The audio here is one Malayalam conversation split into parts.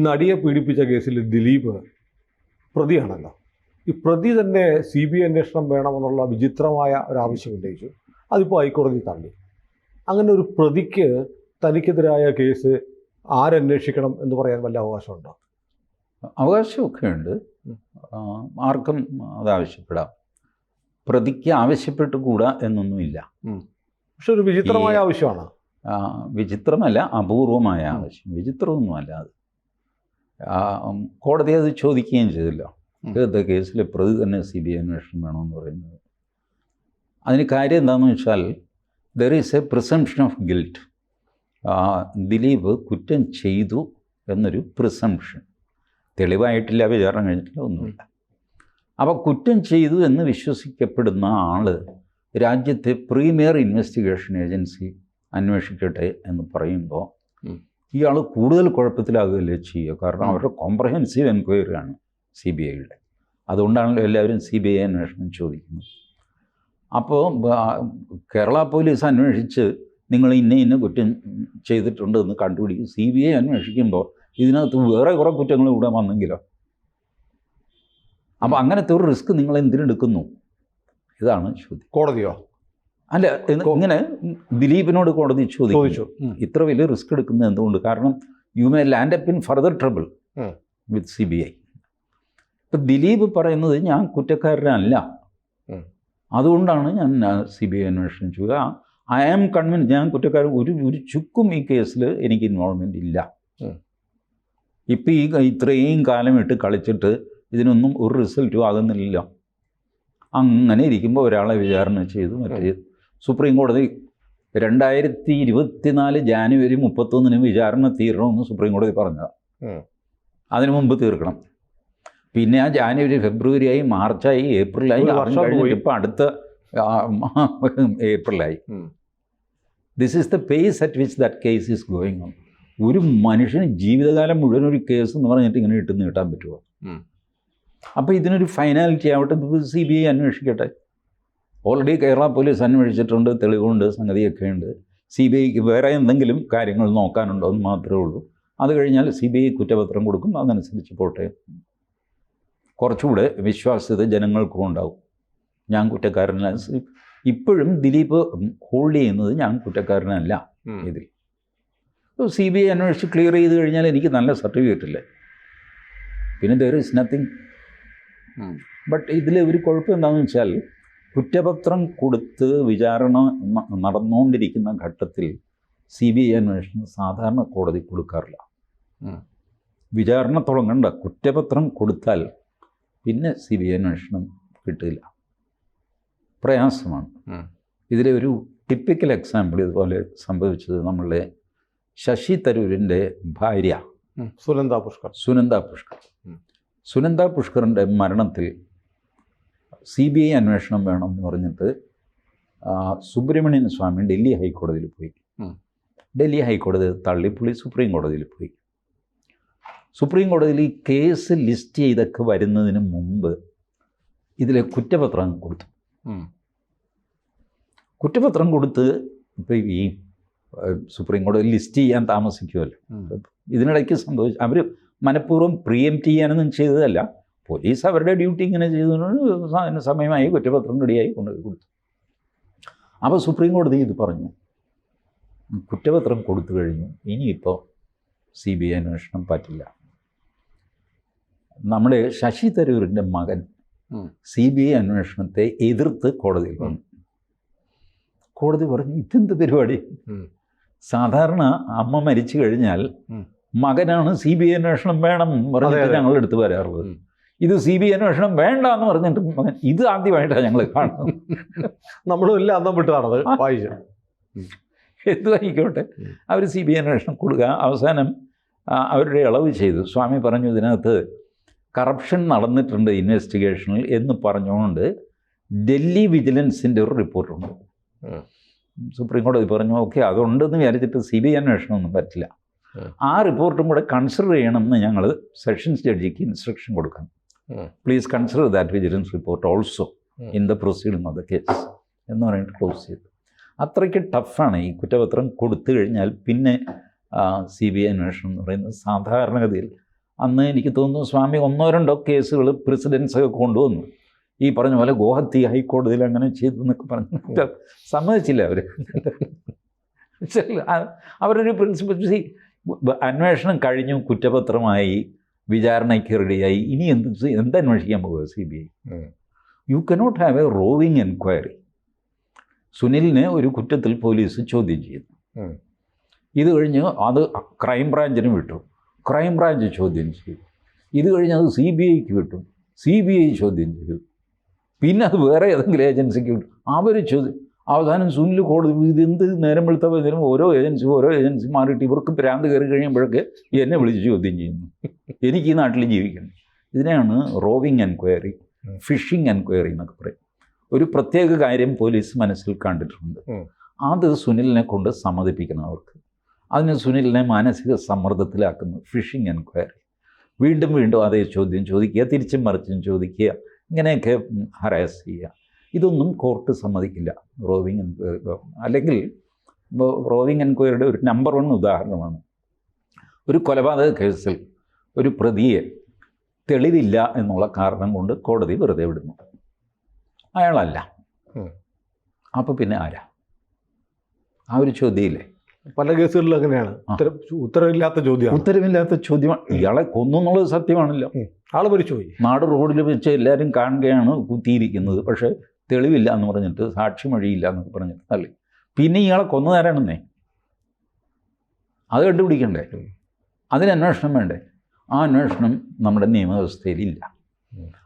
നടിയെ പീഡിപ്പിച്ച കേസിൽ ദിലീപ് പ്രതിയാണല്ലോ. ഈ പ്രതി തന്നെ CBI അന്വേഷണം വേണമെന്നുള്ള വിചിത്രമായ ഒരാവശ്യം ഉന്നയിച്ചു. അതിപ്പോൾ ഹൈക്കോടതി തള്ളി. അങ്ങനെ ഒരു പ്രതിക്ക് തനിക്കെതിരായ കേസ് ആരന്വേഷിക്കണം എന്ന് പറയാൻ വല്ല അവകാശമുണ്ടോ? അവകാശമൊക്കെ ഉണ്ട്. ആർക്കും അത് ആവശ്യപ്പെടാം. പ്രതിക്ക് ആവശ്യപ്പെട്ടുകൂടാ എന്നൊന്നുമില്ല. പക്ഷെ ഒരു വിചിത്രമായ ആവശ്യമാണ്. വിചിത്രമല്ല, അപൂർവമായ ആവശ്യം. വിചിത്രമൊന്നുമല്ല അത്. കോടതി അത് ചോദിക്കുകയും ചെയ്തല്ലോ. ഏത് കേസിലെ പ്രതി തന്നെ CBI അന്വേഷണം വേണമെന്ന് പറയുന്നത്. അതിന് കാര്യം എന്താണെന്ന് വെച്ചാൽ, there is a presumption of guilt. Dileep കുറ്റം ചെയ്തു എന്നൊരു പ്രിസംപ്ഷൻ. തെളിവായിട്ടില്ല, വിചാരണ കഴിഞ്ഞിട്ടില്ല, ഒന്നുമില്ല. അപ്പോൾ കുറ്റം ചെയ്തു എന്ന് വിശ്വസിക്കപ്പെടുന്ന ആൾ രാജ്യത്തെ പ്രീമിയർ ഇൻവെസ്റ്റിഗേഷൻ ഏജൻസി അന്വേഷിക്കട്ടെ എന്ന് പറയുമ്പോൾ ഇയാൾ കൂടുതൽ കുഴപ്പത്തിലാകുകയല്ലേ ചെയ്യുക. കാരണം അവരുടെ കോംപ്രഹെൻസീവ് എൻക്വയറിയാണ് CBIയുടെ. അതുകൊണ്ടാണല്ലോ എല്ലാവരും CBI അന്വേഷണം ചോദിക്കുന്നത്. അപ്പോൾ കേരള പോലീസ് അന്വേഷിച്ച് നിങ്ങൾ ഇന്ന കുറ്റം ചെയ്തിട്ടുണ്ട് എന്ന് കണ്ടുപിടിക്കും. CBI അന്വേഷിക്കുമ്പോൾ ഇതിനകത്ത് വേറെ കുറേ കുറ്റങ്ങൾ ഇവിടെ വന്നെങ്കിലോ. അപ്പോൾ അങ്ങനത്തെ ഒരു റിസ്ക് നിങ്ങൾ എന്തിനെടുക്കുന്നു? ഇതാണ് ചോദ്യം. കോടതിയോ? അല്ല, ഇങ്ങനെ ദിലീപിനോട് കോടതി ചോദിച്ചു, ഇത്ര വലിയ റിസ്ക് എടുക്കുന്നത് എന്തുകൊണ്ട്? കാരണം you may land up in further trouble with CBI. ഇപ്പം ദിലീപ് പറയുന്നത് ഞാൻ കുറ്റക്കാരനല്ല, അതുകൊണ്ടാണ് ഞാൻ CBI അന്വേഷണം ചെയ്യുക. ഐ ആം കൺവിൻസ് ഞാൻ കുറ്റക്കാരൻ, ഒരു ചുക്കും ഈ കേസിൽ എനിക്ക് ഇൻവോൾവ്മെൻ്റ് ഇല്ല. ഇപ്പം ഇത്രയും കാലം ഇട്ട് കളിച്ചിട്ട് ഇതിനൊന്നും ഒരു റിസൾട്ടും ആകുന്നില്ല. അങ്ങനെ ഇരിക്കുമ്പോൾ ഒരാളെ വിചാരണ ചെയ്തു. മറ്റേ സുപ്രീം കോടതി 2024 ജാനുവരി 31 വിചാരണ തീരണമെന്ന് സുപ്രീം കോടതി പറഞ്ഞതാണ്. അതിനു മുമ്പ് തീർക്കണം. പിന്നെ ആ ജാനുവരി, ഫെബ്രുവരിയായി, മാർച്ചായി, ഏപ്രിലായി, ഇപ്പം അടുത്ത ഏപ്രിലായി. This is the pace at which that case is going on. ഒരു മനുഷ്യന് ജീവിതകാലം മുഴുവൻ ഒരു കേസ് എന്ന് പറഞ്ഞിട്ട് ഇങ്ങനെ ഇട്ട് നീട്ടാൻ പറ്റുമോ? അപ്പോൾ ഇതിനൊരു ഫൈനാലിറ്റി ആവട്ടെ, CBI അന്വേഷിക്കട്ടെ. ഓൾറെഡി കേരള പോലീസ് അന്വേഷിച്ചിട്ടുണ്ട്, തെളിവുണ്ട്, സംഗതിയൊക്കെ ഉണ്ട്. CBIക്ക് വേറെ എന്തെങ്കിലും കാര്യങ്ങൾ നോക്കാനുണ്ടോ എന്ന് മാത്രമേ ഉള്ളൂ. അത് കഴിഞ്ഞാൽ CBI കുറ്റപത്രം കൊടുക്കും, അതനുസരിച്ച് പോട്ടെ. കുറച്ചുകൂടെ വിശ്വാസ്യത ജനങ്ങൾക്കും ഉണ്ടാവും. ഞാൻ കുറ്റക്കാരനല്ല. ഇപ്പോഴും ദിലീപ് ഹോൾഡ് ചെയ്യുന്നത് ഞാൻ കുറ്റക്കാരനല്ല ഇതിൽ. CBI അന്വേഷിച്ച് ക്ലിയർ ചെയ്ത് കഴിഞ്ഞാൽ എനിക്ക് നല്ല സർട്ടിഫിക്കറ്റ് ഇല്ലേ, പിന്നെ ദർ ഈസ് നത്തിങ്. ബട്ട് ഇതിൽ ഒരു കുഴപ്പം എന്താണെന്ന് വെച്ചാൽ, കുറ്റപത്രം കൊടുത്ത് വിചാരണ നടന്നുകൊണ്ടിരിക്കുന്ന ഘട്ടത്തിൽ CBI അന്വേഷണം സാധാരണ കോടതി കൊടുക്കാറില്ല. വിചാരണ തുടങ്ങണ്ട, കുറ്റപത്രം കൊടുത്താൽ പിന്നെ CBI അന്വേഷണം കിട്ടില്ല. പ്രയാസമാണ്. ഇതിലെ ഒരു ടിപ്പിക്കൽ എക്സാമ്പിൾ ഇതുപോലെ സംഭവിച്ചത് നമ്മളുടെ ശശി തരൂരിൻ്റെ ഭാര്യ സുനന്ദ പുഷ്കറിൻ്റെ മരണത്തിൽ CBI അന്വേഷണം വേണമെന്ന് പറഞ്ഞിട്ട് സുബ്രഹ്മണ്യൻ സ്വാമി ഡൽഹി ഹൈക്കോടതിയിൽ പോയി. ഡൽഹി ഹൈക്കോടതി തള്ളിപ്പുള്ളി സുപ്രീം കോടതിയിൽ പോയി. സുപ്രീം കോടതിയിൽ ഈ കേസ് ലിസ്റ്റ് ചെയ്തൊക്കെ വരുന്നതിന് മുമ്പ് ഇതിലെ കുറ്റപത്രം കൊടുത്തു. കുറ്റപത്രം കൊടുത്ത് ഇപ്പോൾ ഈ സുപ്രീം കോടതി ലിസ്റ്റ് ചെയ്യാൻ താമസിക്കുമല്ലോ. ഇതിനിടയ്ക്ക് അവർ മനഃപൂർവ്വം പ്രിയെംപ്റ്റ് ചെയ്യാനൊന്നും ചെയ്തതല്ല. പോലീസ് അവരുടെ ഡ്യൂട്ടി ഇങ്ങനെ ചെയ്തതുകൊണ്ട് സമയമായി കുറ്റപത്രം റെഡിയായി കൊണ്ടുപോയി കൊടുത്തു. അപ്പോൾ സുപ്രീം കോടതി ഇത് പറഞ്ഞു, കുറ്റപത്രം കൊടുത്തു കഴിഞ്ഞു, ഇനിയിപ്പോൾ CBI അന്വേഷണം പറ്റില്ല. നമ്മുടെ ശശി തരൂരിൻ്റെ മകൻ CBI അന്വേഷണത്തെ എതിർത്ത് കോടതിയിൽ വന്നു. കോടതി പറഞ്ഞു, ഇതെന്ത് പരിപാടി? സാധാരണ അമ്മ മരിച്ചു കഴിഞ്ഞാൽ മകനാണ് CBI അന്വേഷണം വേണം പറഞ്ഞിട്ട് ഞങ്ങളെടുത്ത് വരാറുള്ളത്. ഇത് CBI അന്വേഷണം വേണ്ട എന്ന് പറഞ്ഞിട്ട് മകൻ, ഇത് ആദ്യമായിട്ടാണ് ഞങ്ങൾ കാണുന്നത്. നമ്മളും എല്ലാം അന്നം വിട്ടതാണത്. എന്തുമായിക്കോട്ടെ, അവർ CBI അന്വേഷണം കൊടുക്കുക. അവസാനം അവരുടെ ഇളവ് ചെയ്തു. സ്വാമി പറഞ്ഞു, ഇതിനകത്ത് കറപ്ഷൻ നടന്നിട്ടുണ്ട് ഇൻവെസ്റ്റിഗേഷനിൽ എന്ന് പറഞ്ഞുകൊണ്ട് ഡൽഹി വിജിലൻസിൻ്റെ ഒരു റിപ്പോർട്ടുണ്ട്. സുപ്രീം കോടതി പറഞ്ഞു, ഓക്കെ, അതുണ്ടെന്ന് വിചാരിച്ചിട്ട് CBI അന്വേഷണമൊന്നും പറ്റില്ല. ആ റിപ്പോർട്ടും കൂടെ കൺസിഡർ ചെയ്യണമെന്ന് ഞങ്ങൾ സെഷൻസ് ജഡ്ജിക്ക് ഇൻസ്ട്രക്ഷൻ കൊടുക്കണം. Please consider that vigilance report also in the proceeding of the case എന്ന് പറഞ്ഞിട്ട് ക്ലോസ് ചെയ്തു. അത്രയ്ക്ക് ടഫാണ് ഈ കുറ്റപത്രം കൊടുത്തു കഴിഞ്ഞാൽ പിന്നെ CBI അന്വേഷണം എന്ന് പറയുന്നത്. സാധാരണഗതിയിൽ അന്ന് എനിക്ക് തോന്നുന്നു സ്വാമി 1-2 കേസുകൾ പ്രസിഡൻസൊക്കെ കൊണ്ടുവന്നു. ഈ പറഞ്ഞ പോലെ ഗോഹത്തി ഹൈക്കോടതിയിൽ അങ്ങനെ ചെയ്തു എന്നൊക്കെ പറഞ്ഞിട്ട് സമ്മതിച്ചില്ല അവർ. അവരൊരു പ്രിൻസിപ്പൽ അന്വേഷണം കഴിഞ്ഞു, കുറ്റപത്രമായി, വിചാരണയ്ക്ക് റെഡിയായി. ഇനി എന്തന്വേഷിക്കാൻ പോകുക CBI? You cannot have a roving enquiry. സുനിലിനെ ഒരു കുറ്റത്തിൽ പോലീസ് ചോദ്യം ചെയ്യുന്നു. ഇത് കഴിഞ്ഞ് അത് ക്രൈം ബ്രാഞ്ചിന് വിട്ടു, ക്രൈം ബ്രാഞ്ച് ചോദ്യം ചെയ്തു. ഇത് കഴിഞ്ഞ് അത് CBIക്ക് വിട്ടു, CBI ചോദ്യം ചെയ്തു. പിന്നെ അത് വേറെ ഏതെങ്കിലും ഏജൻസിക്ക് വിട്ടു, അവർ ചോദ്യം. അവസാനം സുനിൽ കോടതി ഇതെന്ത് നേരം വെളുത്തപ്പോഴത്തേനും ഓരോ ഏജൻസി മാറിയിട്ട് ഇവർക്ക് ഭ്രാന്ത് കയറി കഴിയുമ്പോഴൊക്കെ എന്നെ വിളിച്ച് ചോദ്യം ചെയ്യുന്നു. എനിക്ക് ഈ നാട്ടിൽ ജീവിക്കണം. ഇതിനെയാണ് റോവിങ് എൻക്വയറി, ഫിഷിംഗ് എൻക്വയറി എന്നൊക്കെ പറയും. ഒരു പ്രത്യേക കാര്യം പോലീസ് മനസ്സിൽ കണ്ടിട്ടുണ്ട്, അത് സുനിലിനെ കൊണ്ട് സമ്മതിപ്പിക്കണം അവർക്ക്. അതിന് സുനിലിനെ മാനസിക സമ്മർദ്ദത്തിലാക്കുന്നു ഫിഷിംഗ് എൻക്വയറി. വീണ്ടും വീണ്ടും അതേ ചോദ്യം ചോദിക്കുക, തിരിച്ചും മറിച്ചും ചോദിക്കുക, ഇങ്ങനെയൊക്കെ ഹറാസ് ചെയ്യുക. ഇതൊന്നും കോർട്ട് സമ്മതിക്കില്ല, റോവിങ് എൻക്വയറി. അല്ലെങ്കിൽ റോവിങ് എൻക്വയറിയുടെ ഒരു നമ്പർ 1 ഉദാഹരണമാണ് ഒരു കൊലപാതക കേസിൽ ഒരു പ്രതിയെ തെളിവില്ല എന്നുള്ള കാരണം കൊണ്ട് കോടതി വെറുതെ വിടുന്നു. അയാളല്ല, അപ്പോൾ പിന്നെ ആരാ? ആ ഒരു ചോദ്യമില്ലേ? പല കേസുകളിലും അങ്ങനെയാണ്. ഉത്തരവില്ലാത്ത ചോദ്യമാണ്. ഉത്തരവില്ലാത്ത ചോദ്യമാണ്. ഇയാളെ കൊന്നു എന്നുള്ളത് സത്യമാണല്ലോ. ആൾ മരിച്ചുപോയി. നാട് റോഡിൽ വെച്ച് എല്ലാവരും കാണുകയാണ് കുത്തിയിരിക്കുന്നത്. പക്ഷേ തെളിവില്ല എന്ന് പറഞ്ഞിട്ട്, സാക്ഷി മൊഴിയില്ല എന്നൊക്കെ പറഞ്ഞിട്ട് തള്ളി. പിന്നെ ഇയാളെ കൊന്നതാരാണെന്നേ അത് കണ്ടുപിടിക്കണ്ടേ? അതിന് അന്വേഷണം വേണ്ടേ? ആ അന്വേഷണം നമ്മുടെ നിയമവ്യവസ്ഥയിലില്ല.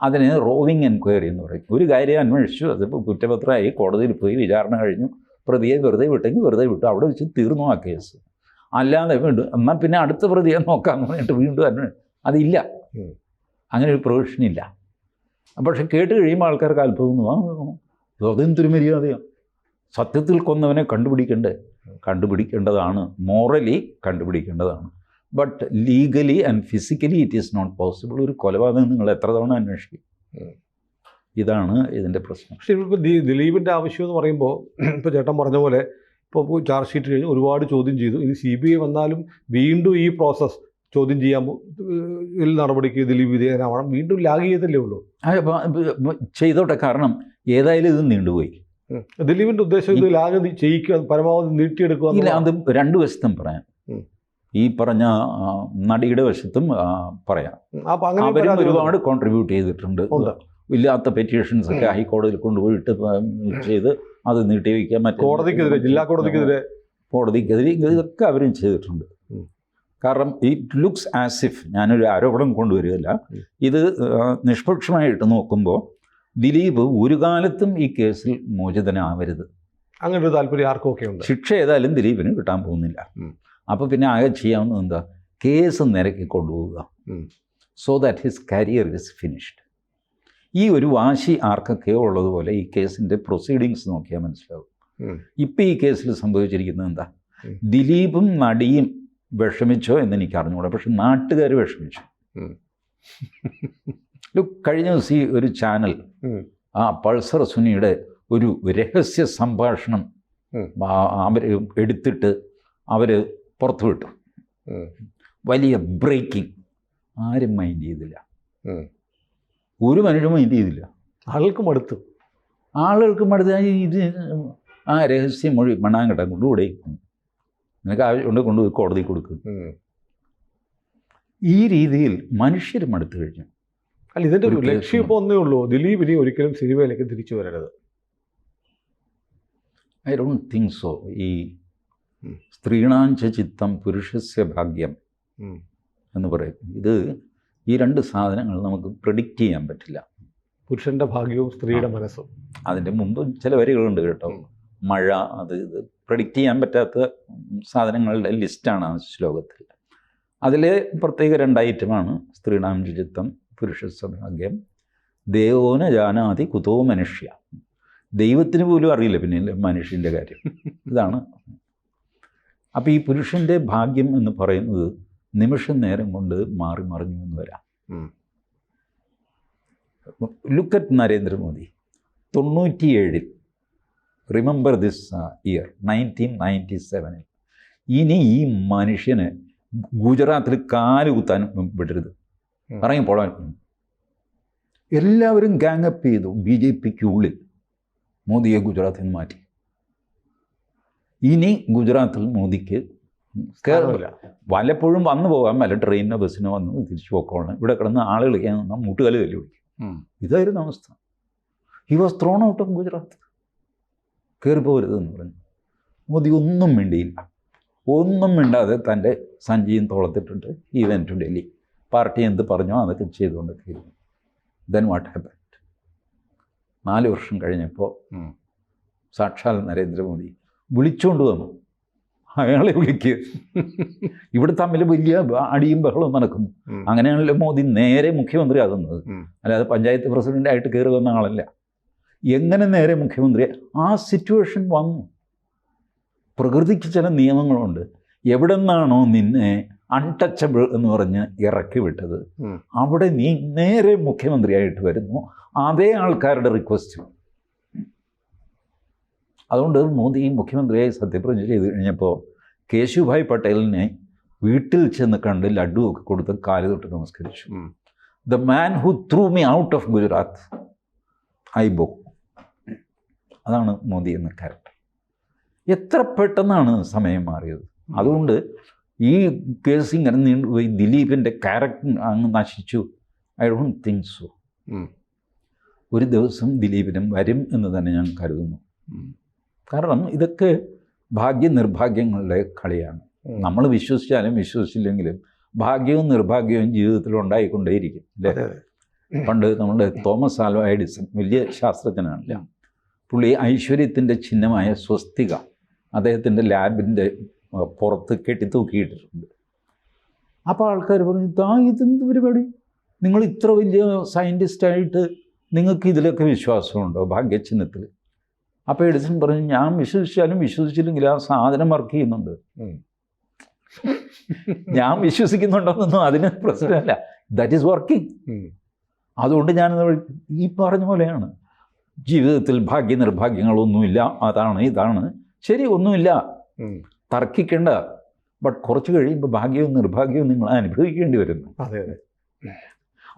അതിന് റോവിങ് എൻക്വയറി എന്ന് പറയും. ഒരു കാര്യം അന്വേഷിച്ചു, അതിപ്പോൾ കുറ്റപത്രമായി, കോടതിയിൽ പോയി, വിചാരണ കഴിഞ്ഞു, പ്രതിയെ വെറുതെ വിട്ടെങ്കിൽ വെറുതെ വിട്ടു, അവിടെ വെച്ച് തീർന്നു ആ കേസ്. അല്ലാതെ വീണ്ടും എന്നാൽ പിന്നെ അടുത്ത പ്രതിയെ നോക്കാമെന്ന് പറഞ്ഞിട്ട് വീണ്ടും അതില്ല. അങ്ങനെ ഒരു പ്രൊവിഷനില്ല. പക്ഷെ കേട്ട് കഴിയുമ്പോൾ ആൾക്കാർക്ക് അത്ഭുതം, അതെന്തൊരു മര്യാദയാണ്. സത്യത്തിൽ കൊന്നവനെ കണ്ടുപിടിക്കേണ്ടതാണ്, മോറലി കണ്ടുപിടിക്കേണ്ടതാണ്. But legally and physically it is not possible. ഒരു കൊലപാതകം നിങ്ങൾ എത്ര തവണ അന്വേഷിക്കും? ഇതാണ് ഇതിൻ്റെ പ്രശ്നം. പക്ഷേ ഇപ്പോൾ ദിലീപിൻ്റെ ആവശ്യം എന്ന് പറയുമ്പോൾ, ഇപ്പോൾ ചേട്ടൻ പറഞ്ഞ പോലെ ഇപ്പോൾ ചാർജ് ഷീറ്റ് കഴിഞ്ഞ് ഒരുപാട് ചോദ്യം ചെയ്തു. ഇനി CBI വന്നാലും വീണ്ടും ഈ പ്രോസസ്സ് ചോദ്യം ചെയ്യാൻ നടപടിക്ക് ദിലീപ് വിധേയനാവണം. വീണ്ടും ലാഗ് ചെയ്തല്ലേ ഉള്ളൂ. ചെയ്തോട്ടെ, കാരണം ഏതായാലും ഇത് നീണ്ടുപോയി. ദിലീപിൻ്റെ ഉദ്ദേശം ഇത് ലാഗ് ചെയ്യിക്കുക, പരമാവധി നീട്ടിയെടുക്കുക. ഇല്ല, അത് 2 വശത്തും പറയാം. ഈ പറഞ്ഞ നടിയുടെ വശത്തും പറയാം. അവരും ഒരുപാട് കോൺട്രിബ്യൂട്ട് ചെയ്തിട്ടുണ്ട്. ഇല്ലാത്ത പെറ്റീഷൻസ് ഒക്കെ ഹൈക്കോടതിയിൽ കൊണ്ടുപോയിട്ട് ചെയ്ത് അത് നീട്ടിവെക്കാൻ, മറ്റേ കോടതിക്കെതിരെ, ജില്ലാ കോടതിക്കെതിരെ ഇതൊക്കെ അവരും ചെയ്തിട്ടുണ്ട്. കാരണം ഇറ്റ് ലുക്സ് ആസ് ഇഫ്, ഞാനൊരു ആരോപണം കൊണ്ടുവരികയല്ല, ഇത് നിഷ്പക്ഷമായിട്ട് നോക്കുമ്പോൾ ദിലീപ് ഒരു കാലത്തും ഈ കേസിൽ മോചിതനാവരുത്. അങ്ങനെ ഒരു താല്പര്യം ആർക്കൊക്കെ ഉണ്ട്. ശിക്ഷ ഏതായാലും ദിലീപിന് കിട്ടാൻ പോകുന്നില്ല. അപ്പോൾ പിന്നെ ആകെ ചെയ്യാവുന്നത് എന്താ? കേസ് നിരക്കി കൊണ്ടുപോവുക, so that his career is finished. ഈ ഒരു വാശി ആർക്കൊക്കെയോ ഉള്ളതുപോലെ ഈ കേസിൻ്റെ പ്രൊസീഡിങ്സ് നോക്കിയാൽ മനസ്സിലാവും. ഇപ്പം ഈ കേസിൽ സംഭവിച്ചിരിക്കുന്നത് എന്താ? ദിലീപും നടിയും വിഷമിച്ചോ എന്ന് എനിക്ക് അറിഞ്ഞുകൂടാ, പക്ഷെ നാട്ടുകാർ വിഷമിച്ചു. കഴിഞ്ഞ ദിവസം ഒരു ചാനൽ ആ പൾസർ സുനിയുടെ ഒരു രഹസ്യ സംഭാഷണം അവർ എടുത്തിട്ട് അവർ പുറത്തുവിട്ടു. വലിയ ബ്രേക്കിംഗ്. ആരും മൈൻഡ് ചെയ്തില്ല, ഒരു മനുഷ്യൻ മൈൻഡ് ചെയ്തില്ല. ആളുകൾക്ക് മടുത്തു. ഇത് ആ രഹസ്യ മൊഴി മണ്ണാങ്കട്ട കൊണ്ടുകൂടെ, നിനക്ക് ആവശ്യമുണ്ട് കൊണ്ടുപോയി കോടതി കൊടുക്കും. ഈ രീതിയിൽ മനുഷ്യർ മടുത്തു കഴിഞ്ഞു. അല്ല, ഇതിൻ്റെ ലക്ഷ്യം ഇപ്പോൾ ഒന്നേ ഉള്ളൂ, ദിലീപ് ഇനി ഒരിക്കലും സിനിമയിലേക്ക് തിരിച്ചു വരരുത്. I don't think so. ഈ സ്ത്രീണാഞ്ച ചിത്തം പുരുഷസ്യ ഭാഗ്യം എന്ന് പറയും. ഇത് ഈ 2 സാധനങ്ങൾ നമുക്ക് പ്രെഡിക്റ്റ് ചെയ്യാൻ പറ്റില്ല. പുരുഷൻ്റെ ഭാഗ്യവും സ്ത്രീയുടെ മനസ്സും. അതിൻ്റെ മുമ്പ് ചില വരികളുണ്ട് കേട്ടോ, മഴ, അത് ഇത് പ്രെഡിക്റ്റ് ചെയ്യാൻ പറ്റാത്ത സാധനങ്ങളുടെ ലിസ്റ്റാണ് ആ ശ്ലോകത്തിൽ. അതിലെ പ്രത്യേക 2 ഐറ്റമാണ് സ്ത്രീണാം ചിത്തം പുരുഷസ്യ ഭാഗ്യം, ദേവോന ജാനാതി കുതോ മനുഷ്യ. ദൈവത്തിന് പോലും അറിയില്ല പിന്നെ മനുഷ്യൻ്റെ കാര്യം. ഇതാണ്. അപ്പോൾ ഈ പുരുഷൻ്റെ ഭാഗ്യം എന്ന് പറയുന്നത് നിമിഷം നേരം കൊണ്ട് മാറി മറിഞ്ഞു എന്ന് വരാം. Look at Narendra Modi. 97 remember this year 1997 ഇനി ഈ മനുഷ്യന് ഗുജറാത്തിൽ കാല് കുത്താൻ വിടരുത്. ഇറങ്ങിപ്പോളാൻ. എല്ലാവരും ഗാങ്ങപ്പ് ചെയ്തു. BJPക്ക് ഉള്ളിൽ മോദിയെ ഗുജറാത്തിൽ നിന്ന് മാറ്റി. ഇനി ഗുജറാത്തിൽ മോദിക്ക് വല്ലപ്പോഴും വന്നു പോകാൻ, വല്ല ട്രെയിനിനോ ബസ്സിനോ വന്ന് തിരിച്ചു പോക്കോളണം. ഇവിടെ കിടന്ന് ആളുകൾ മുട്ടുകാല് തല്ലി പിടിക്കും. ഇതായിരുന്നു അവസ്ഥ. He was thrown out of Gujarat. കയറിപ്പോരുതെന്ന് പറഞ്ഞു. മോദി ഒന്നും മിണ്ടിയില്ല. ഒന്നും മിണ്ടാതെ തൻ്റെ സഞ്ചിയും തോളത്തിട്ടിട്ട് ഈ വെന്റ് ടു ഡൽഹി. പാർട്ടി എന്ത് പറഞ്ഞോ അതൊക്കെ ചെയ്തുകൊണ്ടൊക്കെ ഇരുന്നു. Then what happened? 4 വർഷം കഴിഞ്ഞപ്പോൾ സാക്ഷാൽ നരേന്ദ്രമോദി വിളിച്ചുകൊണ്ട് വന്നു. അയാളെ വിളിക്കുക. ഇവിടെ തമ്മിൽ വലിയ അടിയും ബഹളവും നടക്കുന്നു. അങ്ങനെയാണല്ലോ മോദി നേരെ മുഖ്യമന്ത്രി ആകുന്നത്. അല്ലാതെ പഞ്ചായത്ത് പ്രസിഡൻ്റായിട്ട് കയറി വന്ന ആളല്ല. എങ്ങനെ നേരെ മുഖ്യമന്ത്രി? ആ സിറ്റുവേഷൻ വന്നു. പ്രകൃതിക്ക് ചില നിയമങ്ങളുണ്ട്. എവിടെ നിന്നാണോ നിന്നെ അൺടച്ചബിൾ എന്ന് പറഞ്ഞ് ഇറക്കി വിട്ടത്, അവിടെ നീ നേരെ മുഖ്യമന്ത്രിയായിട്ട് വരുന്നു. അതേ ആൾക്കാരുടെ റിക്വസ്റ്റ്. അതുകൊണ്ട് മോദി മുഖ്യമന്ത്രിയായി സത്യപ്രതിജ്ഞ ചെയ്ത് കഴിഞ്ഞപ്പോൾ കേശുഭായ് പട്ടേലിനെ വീട്ടിൽ ചെന്ന് കണ്ട് ലഡ്ഡു ഒക്കെ കൊടുത്ത് കാല് തൊട്ട് നമസ്കരിച്ചു. The man who through me out of Gujarat I ബോ. അതാണ് മോദി എന്ന ക്യാരക്ടർ. എത്ര പെട്ടെന്നാണ് സമയം മാറിയത്. അതുകൊണ്ട് ഈ കേസ് ഇങ്ങനെ നീണ്ടുപോയി. ദിലീപിൻ്റെ ക്യാരക്ടർ അങ്ങ് നശിച്ചു. I don't think so. ഒരു ദിവസം ദിലീപിനും വരും എന്ന് തന്നെ ഞാൻ കരുതുന്നു. കാരണം ഇതൊക്കെ ഭാഗ്യനിർഭാഗ്യങ്ങളുടെ കളിയാണ്. നമ്മൾ വിശ്വസിച്ചാലും വിശ്വസിച്ചില്ലെങ്കിലും ഭാഗ്യവും നിർഭാഗ്യവും ജീവിതത്തിൽ ഉണ്ടായിക്കൊണ്ടേയിരിക്കും അല്ലേ? പണ്ട് നമ്മുടെ തോമസ് ആൽവ എഡിസൺ വലിയ ശാസ്ത്രജ്ഞനാണല്ല, പുള്ളി ഐശ്വര്യത്തിൻ്റെ ചിഹ്നമായ സ്വസ്തിക അദ്ദേഹത്തിൻ്റെ ലാബിൻ്റെ പുറത്ത് കെട്ടിത്തൂക്കിയിട്ടിട്ടുണ്ട്. അപ്പോൾ ആൾക്കാർ പറഞ്ഞു, ഇതെന്ത് പരിപാടി, നിങ്ങൾ ഇത്ര വലിയ സയൻറ്റിസ്റ്റായിട്ട് നിങ്ങൾക്ക് ഇതിലൊക്കെ വിശ്വാസമുണ്ടോ ഭാഗ്യചിഹ്നത്തിൽ? അപ്പോൾ എഡിസൺ പറഞ്ഞു, ഞാൻ വിശ്വസിച്ചാലും വിശ്വസിച്ചില്ലെങ്കിലും ആ സാധനം വർക്ക് ചെയ്യുന്നുണ്ട്. ഞാൻ വിശ്വസിക്കുന്നുണ്ടോന്നൊന്നും അതിന് പ്രശ്നമല്ല, ദാറ്റ് ഈസ് വർക്കിംഗ്. അതുകൊണ്ട് ഞാനത് ഈ പറഞ്ഞ പോലെയാണ്. ജീവിതത്തിൽ ഭാഗ്യനിർഭാഗ്യങ്ങളൊന്നുമില്ല, അതാണ് ഇതാണ് ശരി, ഒന്നുമില്ല, തർക്കിക്കേണ്ട. ബട്ട് കുറച്ച് കഴിയുമ്പോൾ ഭാഗ്യവും നിർഭാഗ്യവും നിങ്ങൾ അനുഭവിക്കേണ്ടി വരുന്നു.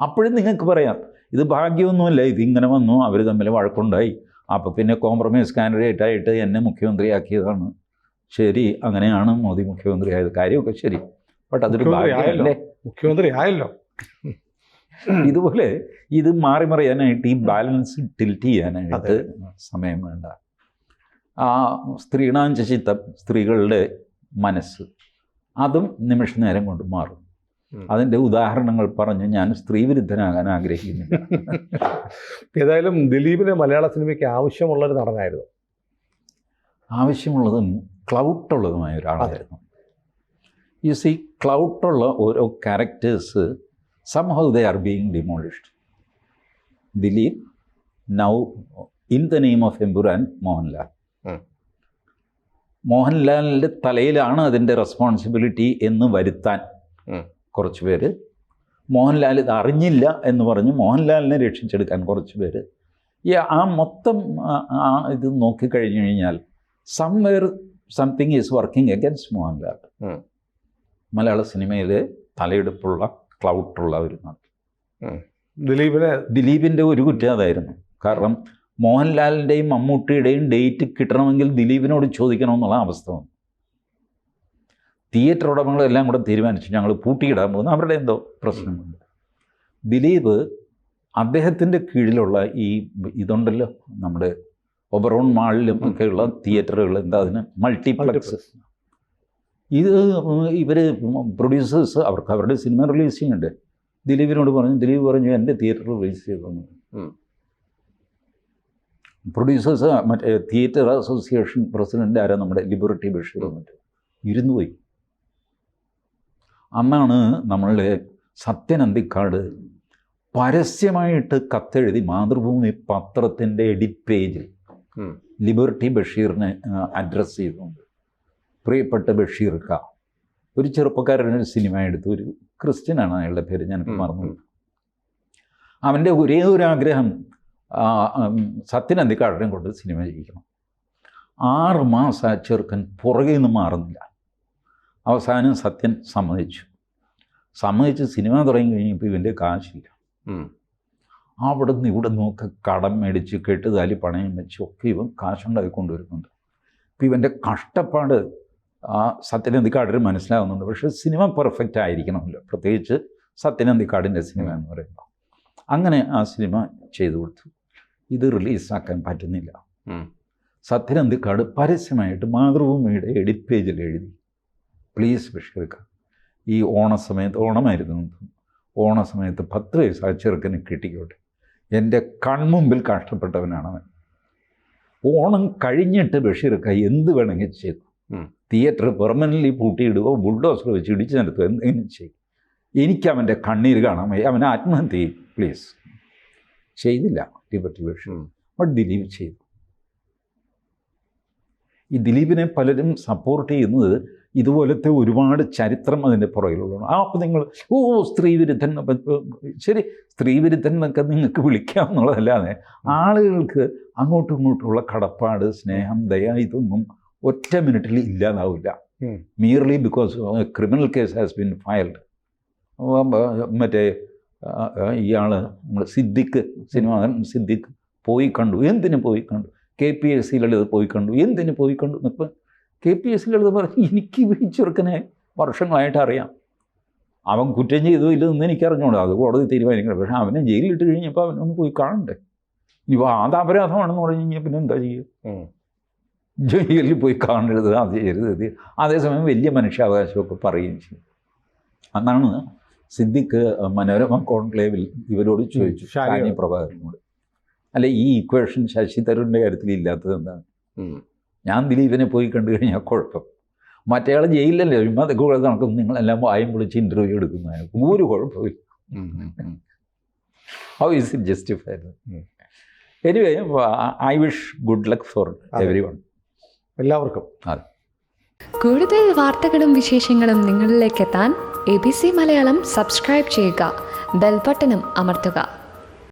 അപ്പോഴും നിങ്ങൾക്ക് പറയാം, ഇത് ഭാഗ്യമൊന്നുമല്ല, ഇതിങ്ങനെ വന്നു, അവർ തമ്മിൽ വഴക്കുണ്ടായി, അപ്പോൾ പിന്നെ കോംപ്രമൈസ് കാൻഡിഡേറ്റായിട്ട് എന്നെ മുഖ്യമന്ത്രിയാക്കിയതാണ്. ശരി, അങ്ങനെയാണ് മോദി മുഖ്യമന്ത്രിയായത്, കാര്യമൊക്കെ ശരി. ബട്ട് അതൊരു ഭാഗ്യമല്ലേ, മുഖ്യമന്ത്രി ആയല്ലോ. ഇതുപോലെ ഇത് മാറി മറിയാനായിട്ട്, ഈ ബാലൻസ് ടിൽറ്റ് ചെയ്യാനായിട്ട് സമയം വേണ്ട. ആ സ്ത്രീണാഞ്ചിത്തം, സ്ത്രീകളുടെ മനസ്സ്, അതും നിമിഷ നേരം കൊണ്ട് മാറും. അതിൻ്റെ ഉദാഹരണങ്ങൾ പറഞ്ഞ് ഞാൻ സ്ത്രീ വിരുദ്ധനാകാൻ ആഗ്രഹിക്കുന്നില്ല. ഏതായാലും ദിലീപിന് മലയാള സിനിമയ്ക്ക് ആവശ്യമുള്ളൊരു നടനായിരുന്നു. ആവശ്യമുള്ളതും ക്ലൗട്ടുള്ളതുമായ ഒരാളായിരുന്നു. യു സി, ക്ലൗട്ടുള്ള ഓരോ characters somehow they are being demolished. Dilip, now in the name of Empuran Mohanlal. മോഹൻലാലിൻ്റെ തലയിലാണ് അതിൻ്റെ റെസ്പോൺസിബിലിറ്റി എന്ന് വരുത്താൻ കുറച്ച് പേര്, മോഹൻലാൽ ഇത് അറിഞ്ഞില്ല എന്ന് പറഞ്ഞ് മോഹൻലാലിനെ രക്ഷിച്ചെടുക്കാൻ കുറച്ച് പേര്. ആ മൊത്തം ഇത് നോക്കിക്കഴിഞ്ഞു കഴിഞ്ഞാൽ somewhere something is working against Mohanlal. മലയാള സിനിമയിൽ തലയെടുപ്പുള്ള ക്ലൗട്ടുള്ള ഒരു നടൻ. ദിലീപിൻ്റെ ഒരു കുറ്റം അതായിരുന്നു. കാരണം മോഹൻലാലിൻ്റെയും മമ്മൂട്ടിയുടെയും ഡേറ്റ് കിട്ടണമെങ്കിൽ ദിലീപിനോട് ചോദിക്കണമെന്നുള്ള അവസ്ഥ വന്നു. തിയേറ്റർ ഉടമകളെല്ലാം കൂടെ തീരുമാനിച്ചു ഞങ്ങൾ പൂട്ടിയിടാൻ പോകുന്നു, അവരുടെ എന്തോ പ്രശ്നമുണ്ട്. ദിലീപ് അദ്ദേഹത്തിൻ്റെ കീഴിലുള്ള ഈ ഇതുണ്ടല്ലോ, നമ്മുടെ ഒബറോൺ മാളിലും ഒക്കെയുള്ള തിയേറ്ററുകൾ, എന്താ അതിന് മൾട്ടിപ്ലക്സ്, ഇത് ഇവർ പ്രൊഡ്യൂസേഴ്സ് അവർക്ക് അവരുടെ സിനിമ റിലീസ് ചെയ്യുന്നുണ്ട്. ദിലീപിനോട് പറഞ്ഞു, ദിലീപ് പറഞ്ഞു എൻ്റെ തിയേറ്ററിൽ റിലീസ് ചെയ്തു. പ്രൊഡ്യൂസേഴ്സ് മറ്റേ തിയേറ്റർ അസോസിയേഷൻ പ്രസിഡൻ്റ് ആരാ, നമ്മുടെ ലിബർട്ടി ബഷീർ വന്നിട്ട് ഇരുന്നു പോയി. അന്നാണ് നമ്മളുടെ സത്യൻ അന്തിക്കാട് പരസ്യമായിട്ട് കത്തെഴുതി മാതൃഭൂമി പത്രത്തിൻ്റെ എഡിറ്റ് പേജിൽ ലിബർട്ടി ബഷീറിനെ അഡ്രസ്സ് ചെയ്തുകൊണ്ട്, പ്രിയപ്പെട്ട ബഷീർ ക, ഒരു ചെറുപ്പക്കാരനൊരു സിനിമ എടുത്തു, ഒരു ക്രിസ്ത്യനാണ് അയാളുടെ പേര്, ഞാനിപ്പോൾ മറന്നു. അവൻ്റെ ഒരേ ഒരു ആഗ്രഹം സത്യൻ അന്തിക്കാടിനെ കൊണ്ട് സിനിമ ചെയ്യിക്കണം. 6 മാസം ആ ചെറുക്കൻ പുറകെ നിന്ന് മാറുന്നില്ല. അവസാനം സത്യൻ സമ്മതിച്ചു. സമ്മതിച്ച് സിനിമ തുടങ്ങി കഴിഞ്ഞപ്പോൾ ഇവൻ്റെ കാശില്ല. അവിടെ നിന്ന് ഇവിടെ നിന്നൊക്കെ കടം മേടിച്ച് കെട്ടുതാലി പണയം വെച്ച് ഒക്കെ ഇവൻ കാശുണ്ടാക്കി കൊണ്ടുവരുന്നുണ്ട്. അപ്പോൾ ഇവൻ്റെ കഷ്ടപ്പാട് സത്യനന്ദിക്കാടിന് മനസ്സിലാകുന്നുണ്ട്. പക്ഷേ സിനിമ പെർഫെക്റ്റ് ആയിരിക്കണമല്ലോ, പ്രത്യേകിച്ച് സത്യനന്ദിക്കാടിൻ്റെ സിനിമ എന്ന് പറയുമ്പോൾ. അങ്ങനെ ആ സിനിമ ചെയ്തു കൊടുത്തു. ഇത് റിലീസാക്കാൻ പറ്റുന്നില്ല. സത്യനന്ദിക്കാട് പരസ്യമായിട്ട് മാതൃഭൂമിയുടെ എഡിറ്റ് പേജിൽ എഴുതി, പ്ലീസ് ബഷീർ ഖാൻ, ഈ ഓണസമയത്ത്, ഓണമായിരുന്നു, ഓണസമയത്ത് 10 വയസ്സായ ചെറുക്കന് കിട്ടിക്കോട്ടെ. എൻ്റെ കൺമുമ്പിൽ കഷ്ടപ്പെട്ടവനാണവൻ. ഓണം കഴിഞ്ഞിട്ട് ബഷീർ ഖാൻ എന്ത് വേണമെങ്കിൽ ചെയ്തു. തിയേറ്റർ പെർമനൻ്റ്ലി പൂട്ടിയിടുകയോ ബുൾഡോസർ വെച്ച് ഇടിച്ചു നിർത്തുക, എന്തെങ്കിലും ചെയ്യും. എനിക്ക് അവൻ്റെ കണ്ണീര് കാണാൻ വയ്യ, അവൻ ആത്മഹത്യ ചെയ്യും, പ്ലീസ്. ചെയ്തില്ല ലിബർട്ടി ബഷീർ, ബട്ട് ദിലീപ് ചെയ്തു. ഈ ദിലീപിനെ പലരും സപ്പോർട്ട് ചെയ്യുന്നത് ഇതുപോലത്തെ ഒരുപാട് ചരിത്രം അതിൻ്റെ പുറകിലുള്ളതാണ്. അപ്പോൾ നിങ്ങൾ സ്ത്രീവിരുദ്ധൻ, ശരി, സ്ത്രീവിരുദ്ധൻ എന്നൊക്കെ നിങ്ങൾക്ക് വിളിക്കാമെന്നുള്ളതല്ലാതെ ആളുകൾക്ക് അങ്ങോട്ടും ഇങ്ങോട്ടുമുള്ള കടപ്പാട്, സ്നേഹം, ദയ, ഇതൊന്നും ഒറ്റ മിനിറ്റിൽ ഇല്ലാതാവില്ല. Merely because criminal case has been filed. മറ്റേ ഇയാൾ നമ്മൾ സിദ്ദിഖ്, സിനിമ സിദ്ദിഖ് പോയി കണ്ടു. എന്തിനു പോയി കണ്ടു? KPSC ലളിത് പോയി കണ്ടു. എന്തിനു പോയി കണ്ടു? ഇപ്പം KPSC ലളിത് പറഞ്ഞ് എനിക്ക് ഈ ചെറുക്കനെ വർഷങ്ങളായിട്ട് അറിയാം, അവൻ കുറ്റം ചെയ്തു ഇല്ലെന്ന് എനിക്കറിഞ്ഞോളൂ, അത് കോടതി തീരുമാനിക്കണം. പക്ഷേ അവനെ ജയിലിലിട്ട് കഴിഞ്ഞപ്പോൾ അവനൊന്ന് പോയി കാണണ്ടേ? ഇനി അത് അപരാധമാണെന്ന് പറഞ്ഞു കഴിഞ്ഞാൽ പിന്നെ എന്താ ചെയ്യുക? ജയിലിൽ പോയി കാണരുത്, അത് ചെയ്യരുത്. അതേസമയം വലിയ മനുഷ്യാവകാശമൊക്കെ പറയുകയും ചെയ്യും. അന്നാണ് സിദ്ദിഖ് മനോരമ കോൺക്ലേവിൽ ഇവരോട് ചോദിച്ചു, ഷാനി പ്രഭാകരനോട്, അല്ല ഈ ഇക്വേഷൻ ശശി തരൂരിൻ്റെ കാര്യത്തിൽ ഇല്ലാത്തത് എന്താണ്? ഞാൻ ദിലീപിനെ പോയി കണ്ടു കഴിഞ്ഞാൽ കുഴപ്പം, മറ്റേയാൾ ജയിലിലല്ലേ, അതൊക്കെ കൂടെ നടക്കും, നിങ്ങളെല്ലാം വായും വിളിച്ച് ഇൻ്റർവ്യൂ എടുക്കുന്ന ഒരു കുഴപ്പമില്ല. How is it justified? Anyway, I wish good luck for every one, എല്ലാവർക്കും. അതെ, കൂടുതൽ വാർത്തകളും വിശേഷങ്ങളും നിങ്ങളിലേക്ക് എത്താൻ ABC മലയാളം സബ്സ്ക്രൈബ് ചെയ്യുക, ബെൽബട്ടനും അമർത്തുക.